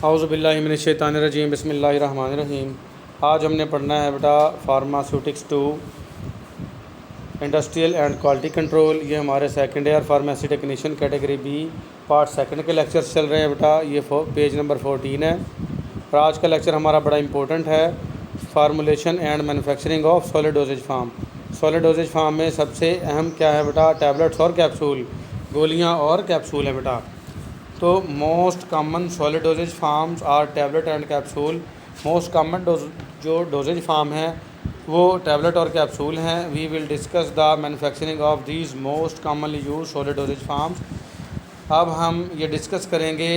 औज़ु बिल्लाहि मिनश्शैतानिर्रजीम बिस्मिल्लाहिर्रहमानिर्रहीम। आज हमने पढ़ना है बेटा pharmaceutics two industrial and quality control. ये हमारे second year pharmacy technician category B part second के लेक्चर्स चल रहे हैं बेटा। ये पेज नंबर 14 है और आज का लेक्चर हमारा बड़ा इंपॉर्टेंट है, formulation and manufacturing of solid dosages form. Solid dosages form में सबसे अहम क्या है बेटा? टैबलेट्स और कैप्सूल, गोलियाँ और कैप्सूल है बेटा। तो most common solid dosages forms are tablet and capsule. Most common जो डोजेज फार्म है वो टैबलेट और कैप्सूल हैं। We will discuss the manufacturing of these most commonly use solid dosages forms. अब हम ये डिस्कस करेंगे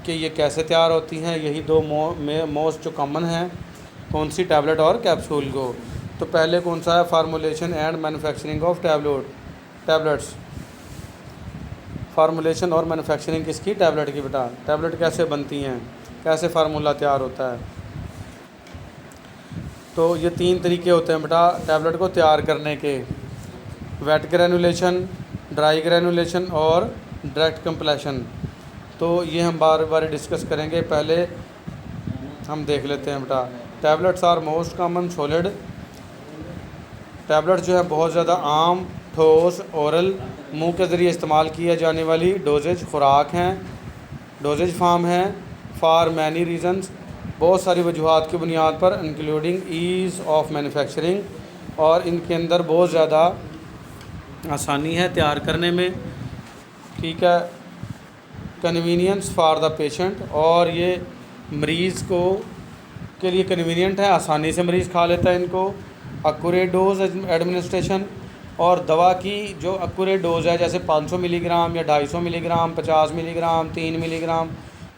कि ये कैसे तैयार होती हैं। यही दो मोस्ट जो कॉमन हैं, कौन सी? टैबलेट और कैप्सूल को। तो पहले कौन सा है? Formulation and manufacturing of tablets. Formulation और मैन्युफैक्चरिंग किसकी? टैबलेट की बेटा। टैबलेट कैसे बनती हैं, कैसे फार्मूला तैयार होता है? तो ये 3 तरीके होते हैं बेटा टैबलेट को तैयार करने के, वेट ग्रैनुलेशन, ड्राई ग्रैनुलेशन और डायरेक्ट कंप्रेशन। तो ये हम बार बार डिस्कस करेंगे। पहले हम देख लेते हैं बेटा, tablets are most common solid. Tablet जो है बहुत ज़्यादा आम, ठोस, ओरल, मुंह के ज़रिए इस्तेमाल किया जाने वाली डोजेज खुराक हैं, डोजेज फार्म हैं। फॉर मैनी रीजन्स, बहुत सारी वजूहात की बुनियाद पर, इंक्लूडिंग ईज़ ऑफ मैन्युफैक्चरिंग, और इनके अंदर बहुत ज़्यादा आसानी है तैयार करने में, ठीक है। कन्वीनियंस फॉर द पेशेंट, और ये मरीज़ को के लिए कन्वीनियंट है, आसानी से मरीज़ खा लेता है इनको। एक्यूरेट डोज एडमिनिस्ट्रेशन, और दवा की जो एक्यूरेट डोज़ है, जैसे 500 मिलीग्राम या 250 मिलीग्राम, 50 मिलीग्राम, 3 मिलीग्राम,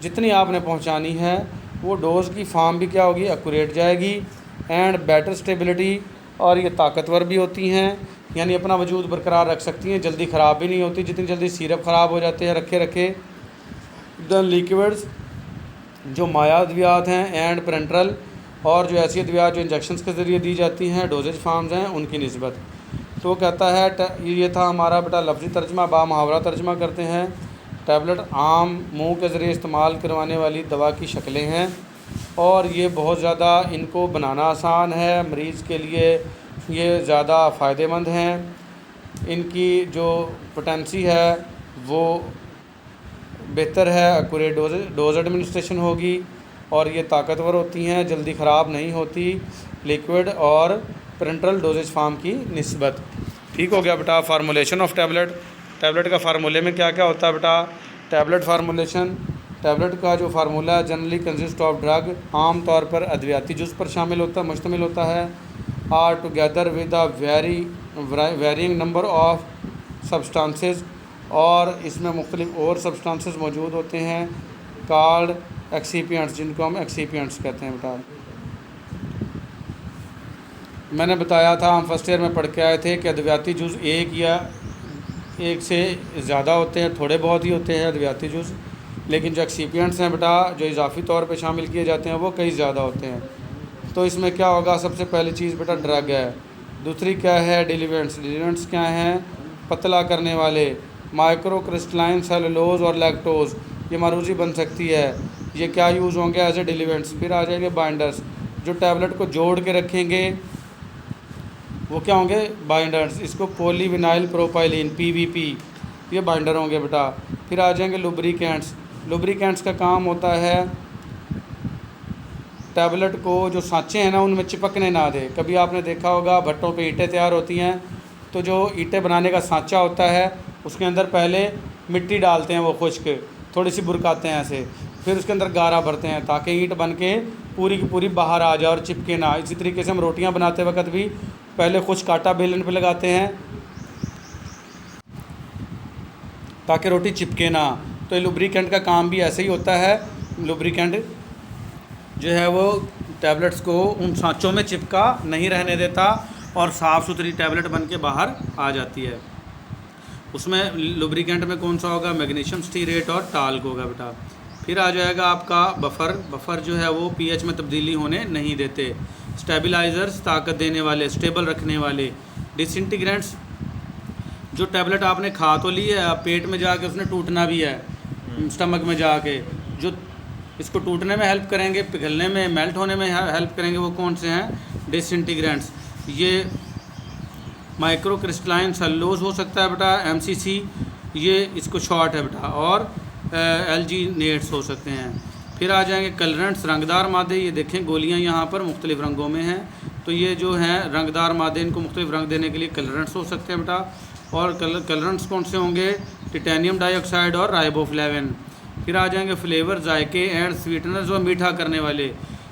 जितनी आपने पहुंचानी है वो डोज़ की फॉर्म भी क्या होगी? एक्यूरेट जाएगी। एंड बेटर स्टेबिलिटी, और ये ताकतवर भी होती हैं, यानी अपना वजूद बरकरार रख सकती हैं, जल्दी ख़राब भी नहीं होती। जितनी जल्दी सिरप ख़राब हो जाते हैं रखे रखे। द लिक्विड्स, जो माया अद्वियात हैं, एंड पेरेंट्रल, और जो ऐसी अद्वियात जो इंजेक्शंस के ज़रिए दी जाती हैं, डोजेज फार्म्स हैं, उनकी निस्बत। तो कहता है, ये था हमारा बेटा लफ्ज़ी तर्जमा। बा मुहावरा तर्जमा करते हैं। टैबलेट आम मुंह के ज़रिए इस्तेमाल करवाने वाली दवा की शक्लें हैं, और ये बहुत ज़्यादा इनको बनाना आसान है, मरीज़ के लिए ये ज़्यादा फ़ायदेमंद हैं। इनकी जो पोटेंसी है वो बेहतर है, एक्यूरेट डोज एडमिनिस्ट्रेशन होगी, और ये ताकतवर होती हैं, जल्दी ख़राब नहीं होती। लिक्विड और पेरेंट्रल डोजेज फार्म की निस्बत। ठीक हो गया बेटा फार्मूलेशन ऑफ टैबलेट। टैबलेट का फार्मूले में क्या क्या होता है बेटा? टैबलेट फार्मूलेशन, टैबलेट का जो formula generally consist of drug, आम तौर पर अद्वियाती जुज़ पर मुश्तमिल होता है। Are together with a varying number of substances, और इसमें मुख्तलिफ और सब्सटेंसेस मौजूद होते हैं, कॉल्ड एक्सीपिएंट्स, जिनको हम एक्सीपिएंट्स कहते हैं बेटा। मैंने बताया था, हम फर्स्ट ईयर में पढ़ के आए थे कि अद्वियाती जुज़ एक या एक से ज़्यादा होते हैं, थोड़े बहुत ही होते हैं अद्वियाती जुज़, लेकिन जो एक्सीपिएंट्स हैं बेटा, जो इजाफ़ी तौर पे शामिल किए जाते हैं, वो कई ज़्यादा होते हैं। तो इसमें क्या होगा? सबसे पहली चीज़ बेटा ड्रग है। दूसरी क्या है? डिलीवेंट्स। डिलीवेंट्स क्या हैं? पतला करने वाले, माइक्रो क्रिस्टलाइन सेलुलोज और लैक्टोज, ये मारूजी बन सकती है, ये क्या यूज़ होंगे? As a diluents. फिर आ जाएंगे बाइंडर्स, जो टैबलेट को जोड़ के रखेंगे, वो क्या होंगे? बाइंडर्स। इसको पॉलीविनाइल प्रोपाइलिन, PVP, ये बाइंडर होंगे बेटा। फिर आ जाएंगे लुब्रिकेंट्स। लुब्रिकेंट्स का काम होता है टैबलेट को, जो सांचे हैं ना, उनमें चिपकने ना दे। कभी आपने देखा होगा भट्टों पे ईंटें तैयार होती हैं, तो जो ईंटें बनाने का सांचा होता है उसके अंदर पहले मिट्टी डालते हैं, वो खुश्क थोड़ी सी बुरकाते हैं ऐसे, फिर उसके अंदर गारा भरते हैं ताकि ईंट बन के पूरी की पूरी बाहर आ जाए और चिपके ना। इसी तरीके से हम रोटियां बनाते वक्त भी पहले खुश्क आटा बेलन पे लगाते हैं ताकि रोटी चिपके ना। तो लुब्रिकेंट का काम भी ऐसे ही होता है। लुब्रिकेंट जो है वो टैबलेट्स को उन सांचों में चिपका नहीं रहने देता, और साफ़ सुथरी टैबलेट बन के बाहर आ जाती है। उसमें लुब्रिकेंट में कौन सा होगा? मैग्नीशियम स्टीरेट और टाल्क होगा बेटा। फिर आ जाएगा आपका बफ़र। बफ़र जो है वो pH में तब्दीली होने नहीं देते। स्टेबलाइज़र्स, ताकत देने वाले, स्टेबल रखने वाले। डिसइंटीग्रेंट्स, जो टैबलेट आपने खा तो ली है, पेट में जाके उसने टूटना भी है, स्टमक में जाके, जो इसको टूटने में हेल्प करेंगे, पिघलने में, मेल्ट होने में हेल्प करेंगे। वो कौन से हैं? डिसइंटीग्रेंट्स। ये माइक्रो क्रिस्टलाइन सेलुलोज हो सकता है बेटा, MCC, ये इसको शॉर्ट है बेटा, और एल्जीनेट्स हो सकते हैं। फिर आ जाएंगे कलरेंट्स, रंगदार मादे। ये देखें गोलियां यहाँ पर मुख्तलिफ़ रंगों में हैं, तो ये जो हैं रंगदार मादे, इनको मुख्तलिफ़ रंग देने के लिए कलरेंट्स हो सकते हैं बेटा। और कलरेंट्स कौन से होंगे? टिटेनियम डाइऑक्साइड और राइबोफ्लेविन। फिर आ जाएंगे फ्लेवर, जायके एंड स्वीटनर्स, और मीठा करने वाले।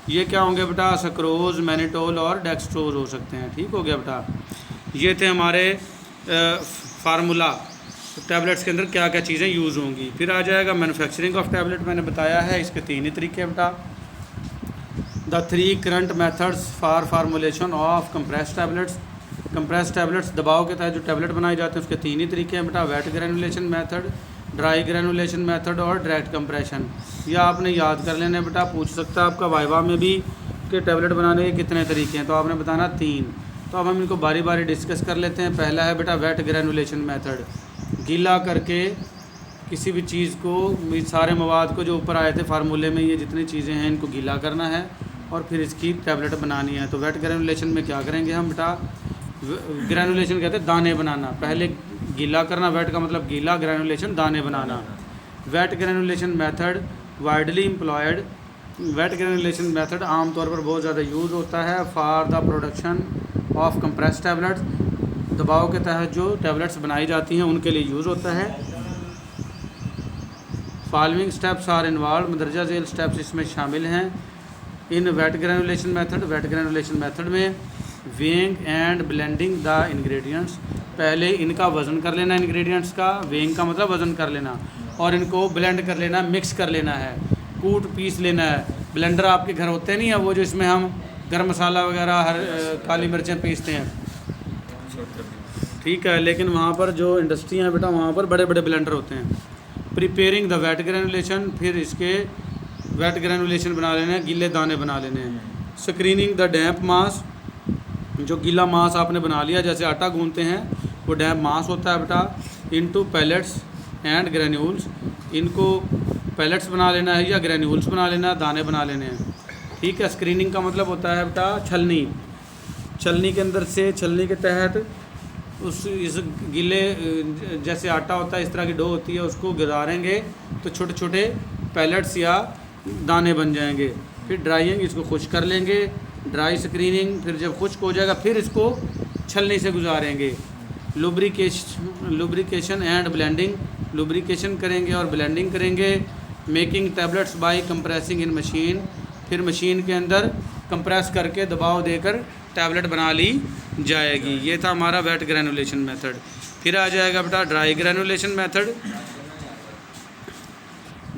ये क्या होंगे बेटा? सक्रोज, मैनिटोल और डेक्सट्रोज हो सकते हैं। ठीक हो गया बेटा। ये थे हमारे फार्मूला, टैबलेट्स के अंदर क्या क्या चीज़ें यूज़ होंगी। फिर आ जाएगा मैन्युफैक्चरिंग ऑफ टैबलेट, मैंने बताया है इसके 3 ही तरीके हैं बेटा। The 3 current methods for formulation of compress tablets. Compress tablets, दबाव के तहत जो टैबलेट बनाए जाते हैं, उसके 3 ही तरीके हैं बेटा। Wet granulation method, dry granulation method और डायरेक्ट कंप्रेशन। यह आपने याद कर लेना बेटा, पूछ सकता है आपका वाइवा में भी कि टैबलेट बनाने के कितने तरीके हैं, तो आपने बताना 3। तो अब हम इनको बारी बारी डिस्कस कर लेते हैं। पहला है बेटा वेट ग्रेनुलेशन मेथड, गीला करके किसी भी चीज़ को, सारे मवाद को जो ऊपर आए थे फार्मूले में, ये जितनी चीज़ें हैं इनको गीला करना है और फिर इसकी टैबलेट बनानी है। तो वेट ग्रेनुलेशन में क्या करेंगे हम बेटा? ग्रेनुलेशन कहते हैं दाने बनाना, पहले गीला करना, वेट का मतलब गीला, ग्रेनुलेशन दाने बनाना। Wet granulation method widely employed, wet granulation method आमतौर पर बहुत ज़्यादा यूज़ होता है for the production of compress tablets, दबाव के तहत जो टैबलेट्स बनाई जाती हैं उनके लिए यूज़ होता है। फॉलोइंग स्टेप्स आर इन्वॉल्व, मदरजा झेल स्टेप्स इसमें शामिल हैं। In wet granulation method, wet granulation method में weighing and blending the ingredients, पहले इनका वज़न कर लेना, इंग्रेडिएंट्स का, वेइंग का मतलब वज़न कर लेना, और इनको ब्लेंड कर लेना, मिक्स कर लेना है, कूट पीस लेना है। ब्लेंडर आपके घर होते नहीं है वो, जो इसमें हम गरम मसाला वगैरह, काली मिर्चें पीसते हैं, ठीक है, लेकिन वहाँ पर जो इंडस्ट्री हैं बेटा, वहाँ पर बड़े बड़े ब्लेंडर होते हैं। प्रिपेयरिंग द वेट ग्रेनुलेशन, फिर इसके वेट ग्रेनुलेशन बना लेने हैं, गीले दाने बना लेने हैं। स्क्रीनिंग द डैम्प मास, जो गीला मास आपने बना लिया, जैसे आटा गूंथते हैं, वो डैम्प मास होता है बेटा। इनटू पैलेट्स एंड ग्रेन्यूल्स, इनको पैलेट्स बना लेना है या ग्रेन्यूल्स बना लेना है, दाने बना लेने हैं। ठीक है। स्क्रीनिंग का मतलब होता है बेटा छलनी, छलनी के अंदर से, छलनी के तहत इस गीले, जैसे आटा होता है इस तरह की डो होती है, उसको गिरारेंगे तो छोटे छोटे पैलेट्स या दाने बन जाएंगे। फिर ड्राइंग, इसको खुश्क कर लेंगे, ड्राई स्क्रीनिंग, फिर जब खुश्क हो जाएगा फिर इसको छलनी से गुजारेंगे। लुब्रिकेशन एंड ब्लेंडिंग, लुब्रिकेशन करेंगे और ब्लेंडिंग करेंगे। मेकिंग टैबलेट्स बाय कंप्रेसिंग इन मशीन, फिर मशीन के अंदर कंप्रेस करके दबाव देकर टैबलेट बना ली जाएगी। ये था हमारा वेट ग्रेनुलेशन मेथड। फिर आ जाएगा बेटा dry granulation method.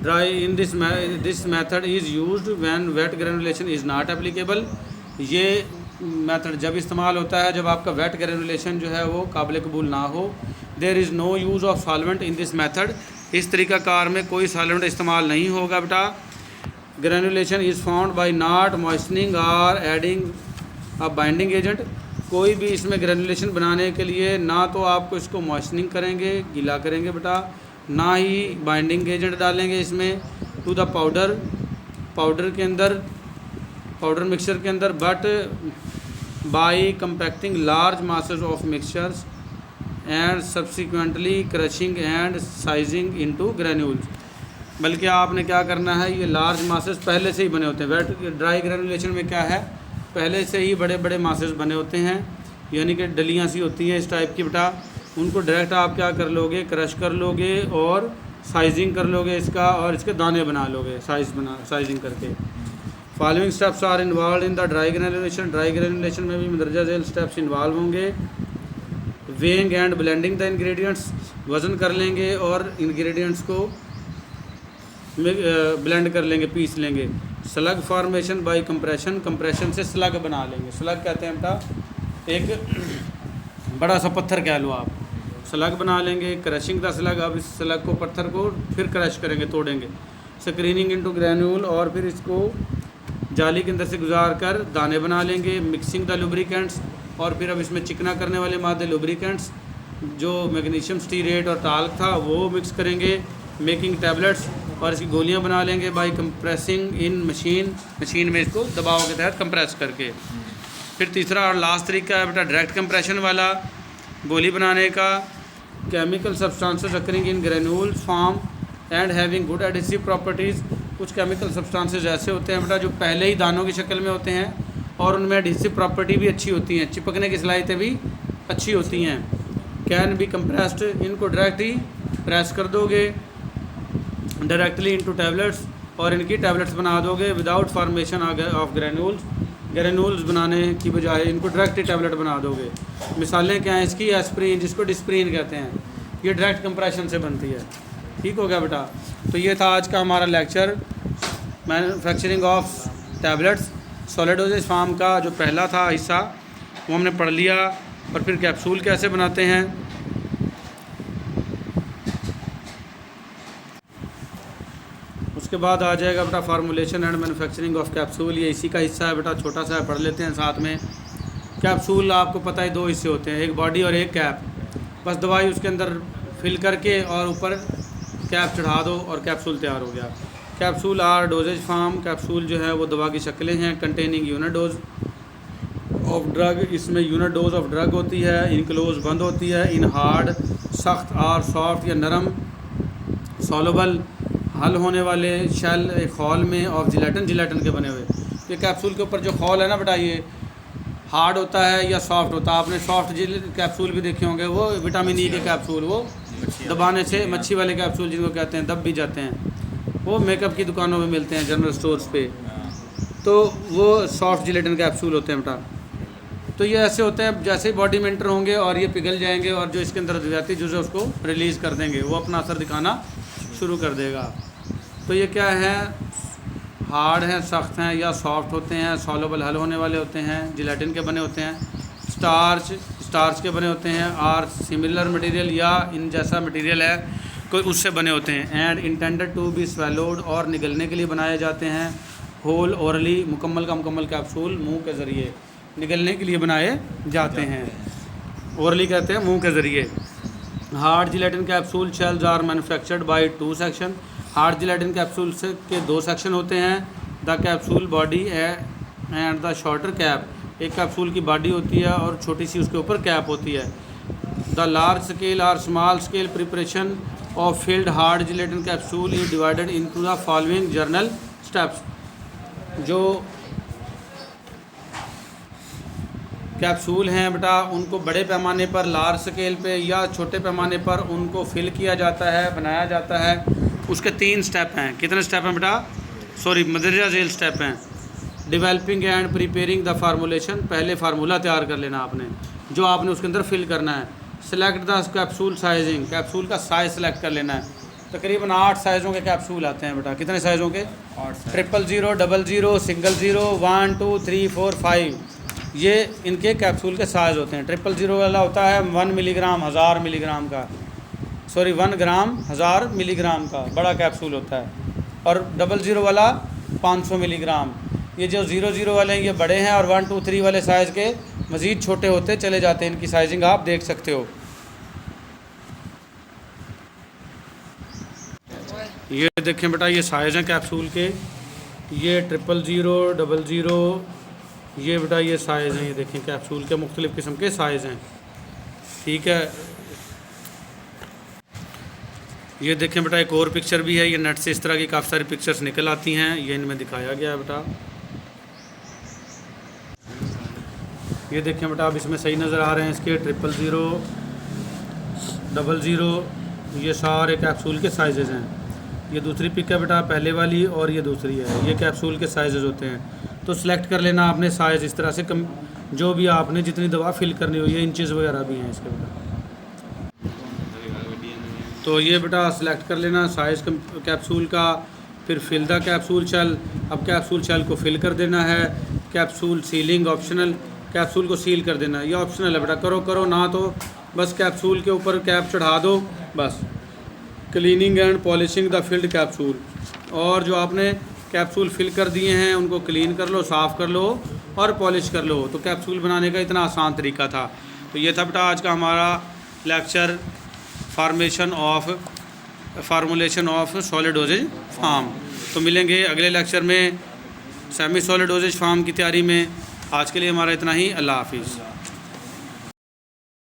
Dry in this method is used when wet granulation is not applicable. ये मेथड जब इस्तेमाल होता है जब आपका वेट ग्रेनुलेशन जो है वो काबिल कबूल ना हो। There is no use of solvent in this method, इस तरीक़ाकार में कोई सॉल्वेंट इस्तेमाल नहीं होगा बेटा। Granulation is found by not moistening और एडिंग अ बाइंडिंग एजेंट, कोई भी इसमें ग्रेनुलेशन बनाने के लिए ना तो आपको इसको मॉइस्टनिंग करेंगे, गीला करेंगे बेटा, ना ही बाइंडिंग एजेंट डालेंगे इसमें टू द पाउडर, पाउडर के अंदर, पाउडर मिक्सचर के अंदर, but by compacting large masses of mixtures and subsequently crushing and sizing into granules. बल्कि आपने क्या करना है, ये लार्ज मासेस पहले से ही बने होते हैं। वेट ड्राई ग्रेनुलेशन में क्या है, पहले से ही बड़े बड़े मासेस बने होते हैं, यानी कि डलियाँ सी होती हैं इस टाइप की बेटा, उनको डायरेक्ट आप क्या कर लोगे, क्रश कर लोगे और साइजिंग कर लोगे इसका, और इसके दाने बना लोगे साइजिंग करके। Following steps are involve in the dry granulation, dry granulation में भी मंदरजा झेल स्टेप्स इन्वॉल्व होंगे। Weighing and blending the ingredients, वज़न कर लेंगे और इंग्रेडिएंट्स को ब्लेंड कर लेंगे, पीस लेंगे। Slug formation by compression, compression से स्लग बना लेंगे। स्लग कहते हैं बेटा एक बड़ा सा पत्थर कह लो आप, स्लग बना लेंगे। क्रशिंग द स्लग, अब इस स्लग को, पत्थर को फिर क्रश करेंगे, तोड़ेंगे। स्क्रीनिंग इनटू ग्रेन्यूल, और फिर इसको जाली के अंदर से गुजार कर दाने बना लेंगे। मिक्सिंग द लुब्रिकेंट्स, और फिर अब इसमें चिकना करने वाले मादे लुब्रिकेंट्स, जो मैग्नीशियम स्टीरेट और टाल्क था वो मिक्स करेंगे। मेकिंग टैबलेट्स, और इसकी गोलियां बना लेंगे बाय कंप्रेसिंग इन मशीन में इसको दबाव के तहत कंप्रेस करके। फिर तीसरा और लास्ट तरीका है बेटा डायरेक्ट कंप्रेशन वाला गोली बनाने का। Chemical substances occurring in granules form and having good adhesive properties. कुछ केमिकल सब्सटेंसेस ऐसे होते हैं बेटा जो पहले ही दानों की शक्ल में होते हैं और उनमें एडिसिव प्रॉपर्टी भी अच्छी होती हैं, चिपकने की सलाहियतें भी अच्छी होती हैं। कैन बी कंप्रेस्ड, इनको डायरेक्ट ही प्रेस कर दोगे डायरेक्टली इनटू टैबलेट्स और इनकी टैबलेट्स बना दोगे विदाउट फॉर्मेशन ऑफ ग्रेन्यूल्स बनाने की बजाय इनको डायरेक्ट ही टैबलेट बना दोगे। मिसालें क्या हैं इसकी? एस्प्रिन, जिसको डिस्प्रिन कहते हैं, ये डायरेक्ट कंप्रेशन से बनती है। ठीक हो गया बेटा। तो ये था आज का हमारा lecture manufacturing of tablets. Solid dosages form का जो पहला था हिस्सा वो हमने पढ़ लिया, और फिर कैप्सूल कैसे बनाते हैं। उसके बाद आ जाएगा बेटा formulation and manufacturing of capsule, ये इसी का हिस्सा है बेटा, छोटा सा है, पढ़ लेते हैं साथ में। कैप्सूल आपको पता है 2 हिस्से होते हैं, एक बॉडी और एक कैप। बस दवाई उसके अंदर फिल करके और ऊपर कैप चढ़ा दो और कैप्सूल तैयार हो गया। Capsule are dosages form, capsule जो है वो दवा की शक्लें हैं। Containing unit dose of drug, इसमें यूनिट डोज ऑफ ड्रग होती है। इनक्लोज बंद होती है। इन हार्ड, सख्त और सॉफ्ट या नरम, सॉलेबल, हल होने वाले शेल एक हॉल में ऑफ जिलेटिन के बने हुए। ये कैप्सूल के ऊपर जो हॉल है ना बेटा, ये हार्ड होता है या सॉफ्ट होता है। आपने सॉफ्ट कैप्सूल भी देखे होंगे, वो विटामिन ई के कैप्सूल, वो दबाने से मच्छी वाले कैप्सूल जिनको कहते हैं दब भी जाते हैं, वो मेकअप की दुकानों में मिलते हैं, जनरल स्टोर्स पे, तो वो सॉफ्ट जिलेटिन कैप्सूल होते हैं बेटा। तो ये ऐसे होते हैं जैसे ही बॉडी में एंटर होंगे और ये पिघल जाएंगे और जो इसके अंदर अद्वियाती जुज़ है उसको रिलीज़ कर देंगे, वो अपना असर दिखाना शुरू कर देगा। तो ये क्या है? हार्ड हैं, सख्त हैं या सॉफ्ट होते हैं, सॉलेबल हल होने वाले होते हैं, जिलेटिन के बने होते हैं, स्टार्च के बने होते हैं, आर सिमिलर मटेरियल या इन जैसा मटेरियल है कोई उससे बने होते हैं। And intended to be swallowed, और निगलने के लिए बनाए जाते हैं। होल ओरली, मुकम्मल का मुकम्मल कैप्सूल मुंह के ज़रिए निगलने के लिए बनाए जाते हैं, ओरली कहते हैं मुंह के ज़रिए। Hard gelatin capsule shells are manufactured by 2 section. Hard gelatin capsule से के 2 सेक्शन होते हैं, the capsule body and the shorter cap. एक कैप्सूल की बॉडी होती है और छोटी सी उसके ऊपर कैप होती है। द लार्ज स्केल और small scale preparation of field hard gelatin capsule is divided into the following journal steps. जो कैप्सूल हैं बेटा उनको बड़े पैमाने पर, लार्ज स्केल पे या छोटे पैमाने पर उनको फिल किया जाता है, बनाया जाता है। उसके 3 स्टेप हैं। कितने स्टेप हैं बेटा? मदरजा झेल स्टेप हैं। Developing and preparing the formulation, पहले फार्मूला तैयार कर लेना आपने जो आपने उसके अंदर फिल करना है। Select the capsule sizing, capsule का साइज़ सेलेक्ट कर लेना है। तकरीबन 8 साइज़ों के कैप्सूल आते हैं बेटा। कितने साइज़ों के? 8। 000, 00, 00, 1, 2, 3, 4, 5, ये इनके कैप्सूल के साइज़ होते हैं। 000 वाला होता है 1 मिलीग्राम 1000 मिलीग्राम का, 1 ग्राम 1000 मिलीग्राम का बड़ा कैप्सूल होता है, और 00 वाला 500 मिलीग्राम। ये जो 00 वाले हैं ये बड़े हैं, और 1, 2, 3 वाले साइज़ के मज़ीद छोटे होते चले जाते हैं। इनकी साइजिंग आप देख सकते हो। ये देखें बेटा, ये साइज़ हैं कैप्सूल के, ये 000, 00, ये बेटा ये साइज़ हैं। ये देखें कैप्सूल के मुख्तलिफ़ किस्म के साइज़ हैं। ठीक है, ये देखें बेटा एक और पिक्चर भी है। ये नेट से इस तरह की काफ़ी सारी पिक्चर्स निकल आती हैं, ये इनमें दिखाया गया है बेटा। ये देखें बेटा, अब इसमें सही नज़र आ रहे हैं इसके 000, 00, ये सारे कैप्सूल के साइज़ हैं। ये दूसरी पिक है बेटा, पहले वाली, और ये दूसरी है। ये कैप्सूल के साइज़ होते हैं। तो सिलेक्ट कर लेना आपने साइज़ इस तरह से, कम जो भी आपने जितनी दवा फिल करनी हो। ये इंचेस वगैरह भी हैं इसके बेटा। तो ये बेटा सिलेक्ट कर लेना साइज़ कैप्सूल का। फिर फिल द कैप्सूल शेल, अब कैप्सूल शेल को फिल कर देना है। कैप्सूल सीलिंग ऑप्शनल, कैप्सूल को सील कर देना, ये ऑप्शनल है बेटा, करो ना तो बस कैप्सूल के ऊपर कैप चढ़ा दो बस। Cleaning and polishing the field capsule, और जो आपने कैप्सूल फिल कर दिए हैं उनको क्लीन कर लो, साफ़ कर लो और पॉलिश कर लो। तो कैप्सूल बनाने का इतना आसान तरीका था। तो ये था बेटा आज का हमारा lecture, formation of formulation of solid dosages form. तो मिलेंगे अगले लेक्चर में सेमी सॉलिड डोजेज फार्म की तैयारी में। आज के लिए हमारा इतना ही। अल्लाह हाफिज़।